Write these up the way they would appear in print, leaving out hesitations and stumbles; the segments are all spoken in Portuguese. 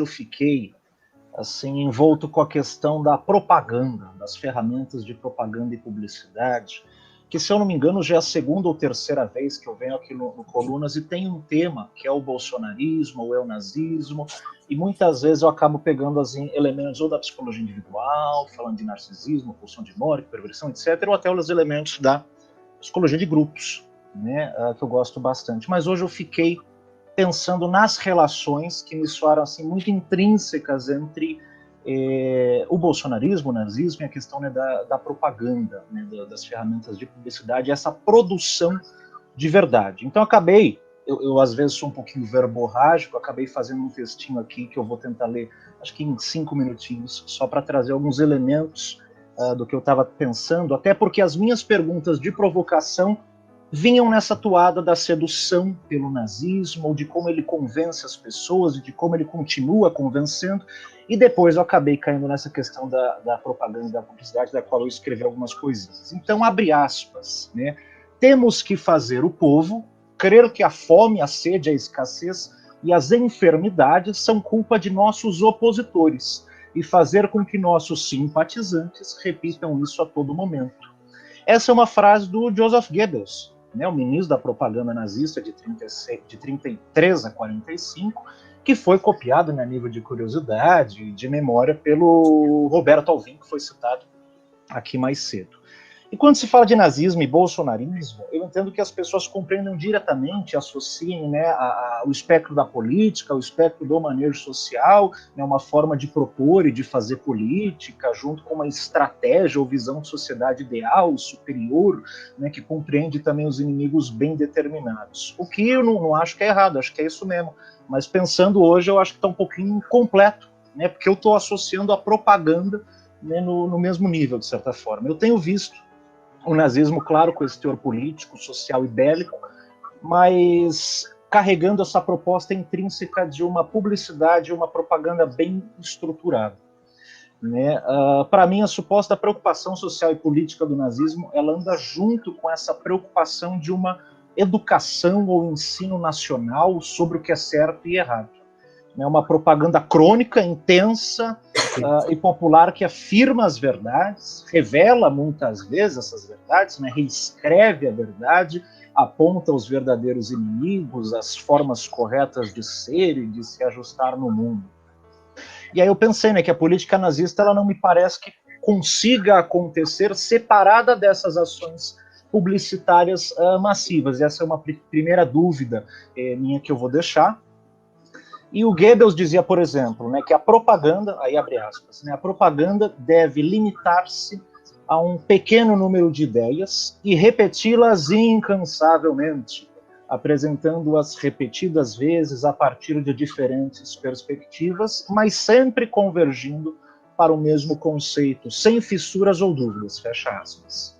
hoje eu fiquei assim envolto com a questão da propaganda, das ferramentas de propaganda e publicidade, que, se eu não me engano, já é a segunda ou terceira vez que eu venho aqui no Colunas e tem um tema que é o bolsonarismo, ou é o nazismo, e muitas vezes eu acabo pegando assim, elementos ou da psicologia individual, falando de narcisismo, pulsão de morte, perversão, etc., ou até os elementos da psicologia de grupos, né, que eu gosto bastante. Mas hoje eu fiquei pensando nas relações que me soaram assim, muito intrínsecas entre o bolsonarismo, o nazismo e a questão, né, da propaganda, né, das ferramentas de publicidade, essa produção de verdade. Então acabei, eu às vezes sou um pouquinho verborrágico, acabei fazendo um textinho aqui que eu vou tentar ler, acho que em 5 minutinhos, só para trazer alguns elementos do que eu estava pensando, até porque as minhas perguntas de provocação vinham nessa toada da sedução pelo nazismo, ou de como ele convence as pessoas, e de como ele continua convencendo, e depois eu acabei caindo nessa questão da propaganda e da publicidade, da qual eu escrevi algumas coisinhas. Então, abre aspas, né? Temos que fazer o povo crer que a fome, a sede, a escassez e as enfermidades são culpa de nossos opositores, e fazer com que nossos simpatizantes repitam isso a todo momento. Essa é uma frase do Joseph Goebbels, né, o ministro da propaganda nazista de 33 a 45, que foi copiado, né, a nível de curiosidade, de memória, pelo Roberto Alvim, que foi citado aqui mais cedo. E quando se fala de nazismo e bolsonarismo, eu entendo que as pessoas compreendam diretamente, associem, né, o espectro da política, o espectro do manejo social, né, uma forma de propor e de fazer política, junto com uma estratégia ou visão de sociedade ideal, superior, né, que compreende também os inimigos bem determinados. O que eu não acho que é errado, acho que é isso mesmo. Mas pensando hoje, eu acho que está um pouquinho incompleto, né, porque eu estou associando a propaganda, né, no mesmo nível, de certa forma. Eu tenho visto o nazismo, claro, com esse teor político, social e bélico, mas carregando essa proposta intrínseca de uma publicidade, uma propaganda bem estruturada. Né? Para mim, a suposta preocupação social e política do nazismo, ela anda junto com essa preocupação de uma educação ou ensino nacional sobre o que é certo e errado. É uma propaganda crônica, intensa e popular que afirma as verdades, revela muitas vezes essas verdades, né, reescreve a verdade, aponta os verdadeiros inimigos, as formas corretas de ser e de se ajustar no mundo. E aí eu pensei, né, que a política nazista, ela não me parece que consiga acontecer separada dessas ações publicitárias massivas. Essa é uma primeira dúvida minha que eu vou deixar. E o Goebbels dizia, por exemplo, né, que a propaganda, aí abre aspas, né, a propaganda deve limitar-se a um pequeno número de ideias e repeti-las incansavelmente, apresentando-as repetidas vezes a partir de diferentes perspectivas, mas sempre convergindo para o mesmo conceito, sem fissuras ou dúvidas, fecha aspas.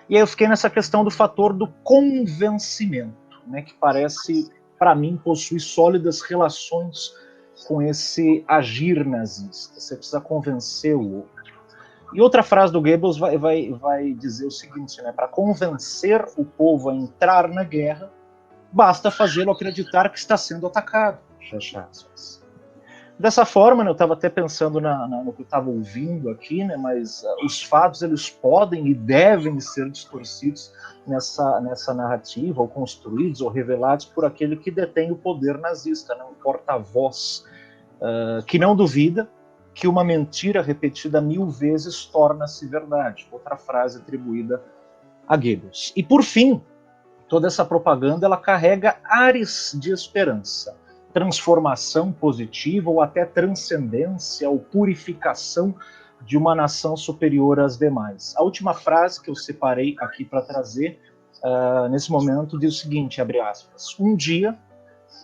E aí eu fiquei nessa questão do fator do convencimento, né, que parece, para mim, possuir sólidas relações com esse agir nazista. Você precisa convencer o outro. E outra frase do Goebbels vai dizer o seguinte, né? Para convencer o povo a entrar na guerra, basta fazê-lo acreditar que está sendo atacado. Fecha aspas. Dessa forma, né, eu estava até pensando no que eu estava ouvindo aqui, né, mas os fatos eles podem e devem ser distorcidos nessa narrativa, ou construídos ou revelados por aquele que detém o poder nazista, né, um porta-voz que não duvida que uma mentira repetida 1000 vezes torna-se verdade. Outra frase atribuída a Goebbels. E por fim, toda essa propaganda ela carrega ares de esperança, transformação positiva ou até transcendência ou purificação de uma nação superior às demais. A última frase que eu separei aqui para trazer nesse momento diz o seguinte, abre aspas, um dia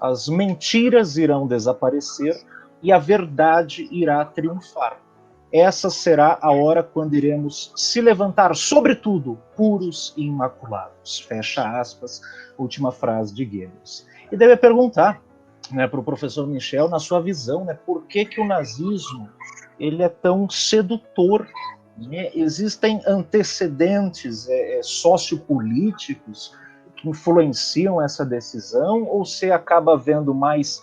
as mentiras irão desaparecer e a verdade irá triunfar. Essa será a hora quando iremos se levantar, sobretudo, puros e imaculados. Fecha aspas, última frase de Goebbels. E deve perguntar, né, para o professor Michel, na sua visão, né, por que o nazismo ele é tão sedutor? Né? Existem antecedentes sociopolíticos que influenciam essa decisão, ou você acaba vendo mais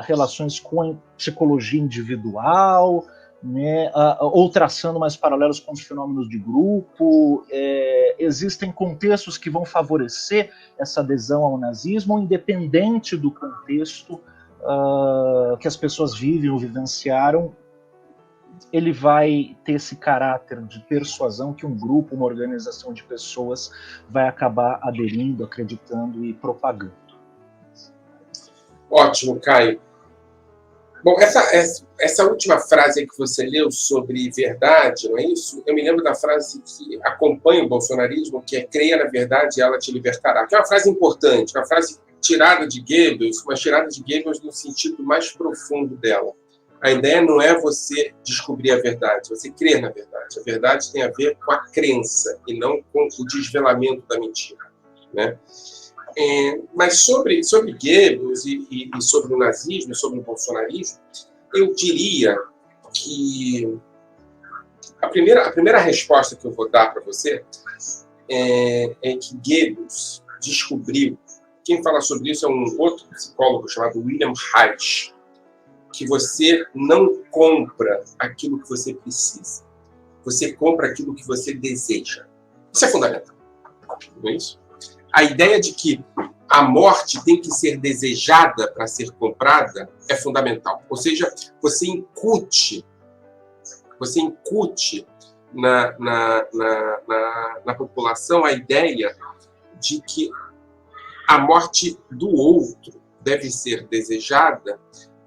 relações com a psicologia individual, né, ou traçando mais paralelos com os fenômenos de grupo. Existem contextos que vão favorecer essa adesão ao nazismo, independente do contexto que as pessoas vivem ou vivenciaram. Ele vai ter esse caráter de persuasão que um grupo, uma organização de pessoas vai acabar aderindo, acreditando e propagando. Ótimo, Caio. Bom, essa última frase aí que você leu sobre verdade, não é isso? Eu me lembro da frase que acompanha o bolsonarismo, que é creia na verdade e ela te libertará. Que é uma frase importante, uma frase tirada de Goebbels, mas tirada de Goebbels no sentido mais profundo dela. A ideia não é você descobrir a verdade, você crer na verdade. A verdade tem a ver com a crença e não com o desvelamento da mentira, né? Mas sobre Goebbels e sobre o nazismo, sobre o bolsonarismo, eu diria que a primeira resposta que eu vou dar para você é que Goebbels descobriu, quem fala sobre isso é um outro psicólogo chamado William Reich, que você não compra aquilo que você precisa, você compra aquilo que você deseja. Isso é fundamental, não é isso? A ideia de que a morte tem que ser desejada para ser comprada é fundamental. Ou seja, você incute na população a ideia de que a morte do outro deve ser desejada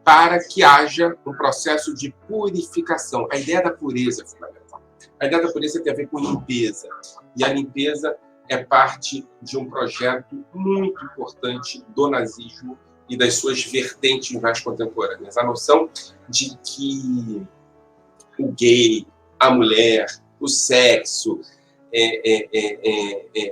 para que haja um processo de purificação. A ideia da pureza é fundamental. A ideia da pureza tem a ver com limpeza. E a limpeza é parte de um projeto muito importante do nazismo e das suas vertentes mais contemporâneas. A noção de que o gay, a mulher, o sexo,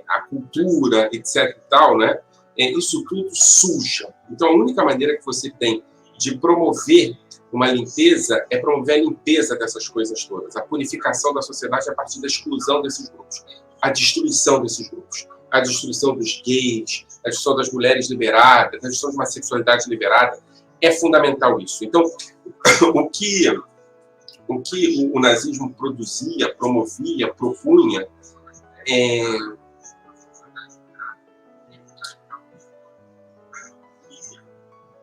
a cultura, etc. e tal, né? Isso tudo suja. Então, a única maneira que você tem de promover uma limpeza é promover a limpeza dessas coisas todas, a purificação da sociedade a partir da exclusão desses grupos, a destruição desses grupos, a destruição dos gays, a destruição das mulheres liberadas, a destruição de uma sexualidade liberada. É fundamental isso. Então, o que o nazismo produzia, promovia, propunha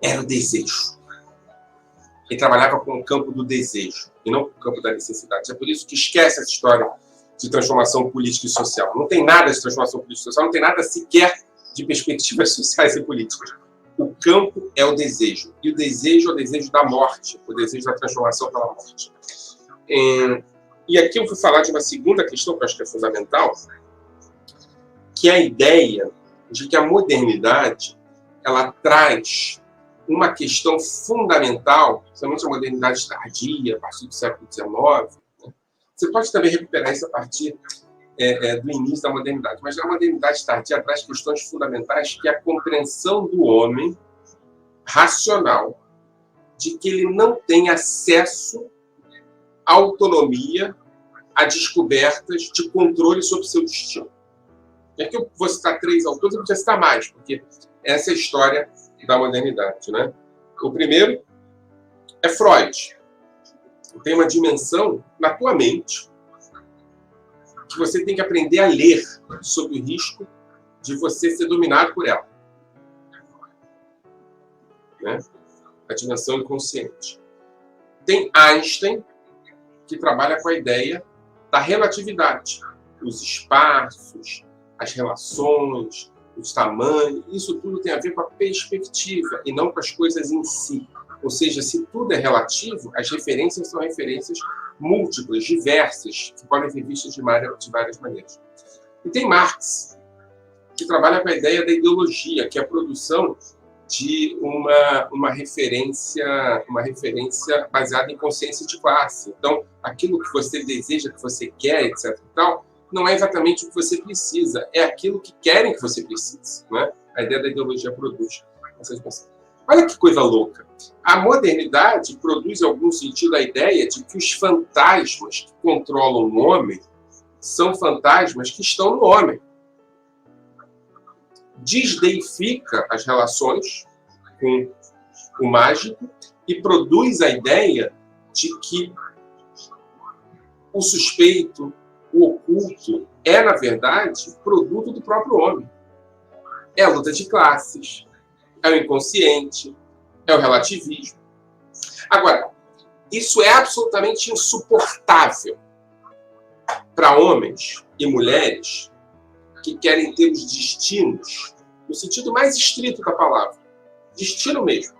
era o desejo. Ele trabalhava com o campo do desejo e não com o campo da necessidade. É por isso que esquece essa história de transformação política e social. Não tem nada de transformação política e social, não tem nada sequer de perspectivas sociais e políticas. O campo é o desejo. E o desejo é o desejo da morte, o desejo da transformação pela morte. E aqui eu vou falar de uma segunda questão que eu acho que é fundamental, que é a ideia de que a modernidade ela traz uma questão fundamental, principalmente a modernidade tardia, a partir do século XIX. Né? Você pode também recuperar isso a partir do início da modernidade, mas a modernidade tardia traz questões fundamentais, que é a compreensão do homem racional de que ele não tem acesso à autonomia, a descobertas de controle sobre seu destino. E aqui eu vou citar 3 autores, eu podia citar mais, porque essa é a história da modernidade, né? O primeiro é Freud. Tem uma dimensão na tua mente que você tem que aprender a ler sob o risco de você ser dominado por ela. Né? A dimensão inconsciente. Tem Einstein, que trabalha com a ideia da relatividade. Os espaços, as relações, os tamanhos, isso tudo tem a ver com a perspectiva e não com as coisas em si. Ou seja, se tudo é relativo, as referências são referências múltiplas, diversas, que podem ser vistas de várias maneiras. E tem Marx, que trabalha com a ideia da ideologia, que é a produção de uma referência baseada em consciência de classe. Então, aquilo que você deseja, que você quer, etc. e tal, não é exatamente o que você precisa, é aquilo que querem que você precise. Né? A ideia da ideologia produz essas coisas. Olha que coisa louca. A modernidade produz, em algum sentido, a ideia de que os fantasmas que controlam o homem são fantasmas que estão no homem. Desdeifica as relações com o mágico e produz a ideia de que o suspeito, o oculto, é, na verdade, produto do próprio homem. É a luta de classes, é o inconsciente, é o relativismo. Agora, isso é absolutamente insuportável para homens e mulheres que querem ter os destinos, no sentido mais estrito da palavra, destino mesmo,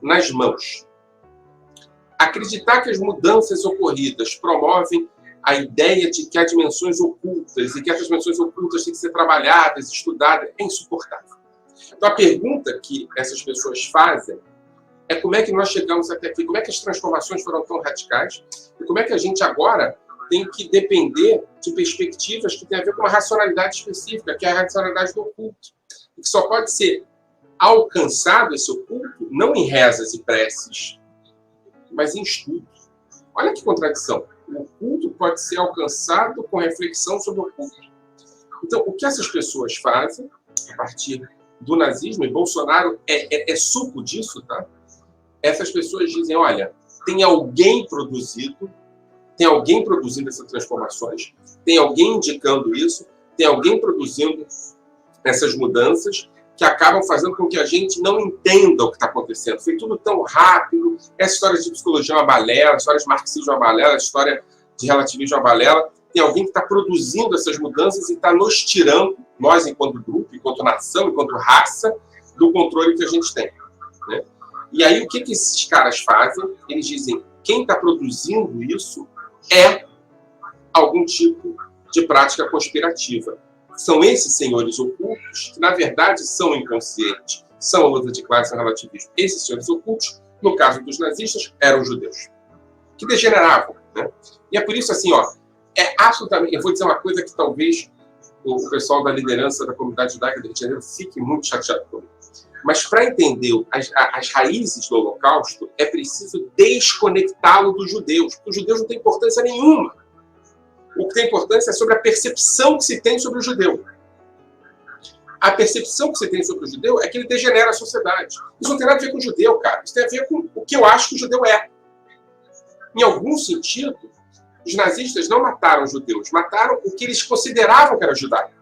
nas mãos. Acreditar que as mudanças ocorridas promovem a ideia de que há dimensões ocultas e que essas dimensões ocultas têm que ser trabalhadas, estudadas, é insuportável. Então, a pergunta que essas pessoas fazem é como é que nós chegamos até aqui, como é que as transformações foram tão radicais e como é que a gente agora tem que depender de perspectivas que têm a ver com uma racionalidade específica, que é a racionalidade do oculto, e que só pode ser alcançado esse oculto não em rezas e preces, mas em estudo. Olha que contradição. O oculto pode ser alcançado com reflexão sobre o oculto. Então, o que essas pessoas fazem, a partir do nazismo, e Bolsonaro é suco disso, tá? Essas pessoas dizem, olha, tem alguém produzindo essas transformações, tem alguém indicando isso, tem alguém produzindo essas mudanças que acabam fazendo com que a gente não entenda o que está acontecendo. Foi tudo tão rápido, essa história de psicologia é uma balela, a história de marxismo é uma balela, a história de relativismo é uma balela. Tem alguém que está produzindo essas mudanças e está nos tirando, nós enquanto grupo, enquanto nação, enquanto raça, do controle que a gente tem. Né? E aí o que esses caras fazem? Eles dizem, quem está produzindo isso é algum tipo de prática conspirativa. São esses senhores ocultos que, na verdade, são inconscientes, são a luta de classe e o relativismo. Esses senhores ocultos, no caso dos nazistas, eram judeus, que degeneravam. Né? E é por isso, assim, ó, é absolutamente... Eu vou dizer uma coisa que talvez o pessoal da liderança da comunidade judaica do Rio de Janeiro fique muito chateado comigo. Mas para entender as raízes do Holocausto, é preciso desconectá-lo dos judeus, porque os judeus não têm importância nenhuma. O que tem importância é sobre a percepção que se tem sobre o judeu. A percepção que se tem sobre o judeu é que ele degenera a sociedade. Isso não tem nada a ver com o judeu, cara. Isso tem a ver com o que eu acho que o judeu é. Em algum sentido, os nazistas não mataram os judeus, mataram o que eles consideravam que era judaico.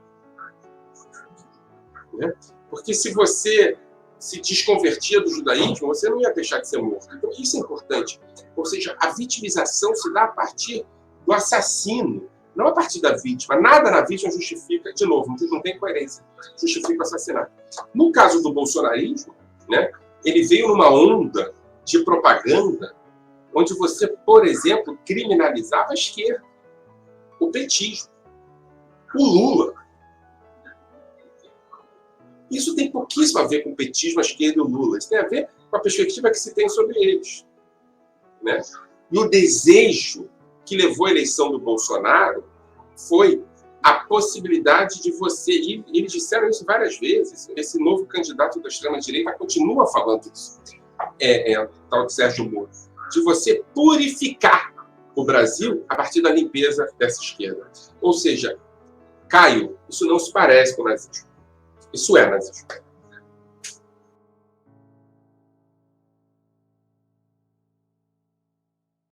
Né? Porque se você se desconvertia do judaísmo, você não ia deixar de ser morto. Então, isso é importante. Ou seja, a vitimização se dá a partir do assassino, não a partir da vítima. Nada na vítima justifica, de novo, não tem coerência, justifica o assassinato. No caso do bolsonarismo, né, ele veio numa onda de propaganda onde você, por exemplo, criminalizava a esquerda, o petismo, o Lula. Isso tem pouquíssimo a ver com o petismo, a esquerda e o Lula. Isso tem a ver com a perspectiva que se tem sobre eles. Né? E o desejo que levou à eleição do Bolsonaro foi a possibilidade de você... E eles disseram isso várias vezes. Esse novo candidato da extrema-direita continua falando isso. O tal de Sérgio Moro. De você purificar o Brasil a partir da limpeza dessa esquerda. Ou seja, Caio, isso não se parece com o nazismo. Isso é nazismo.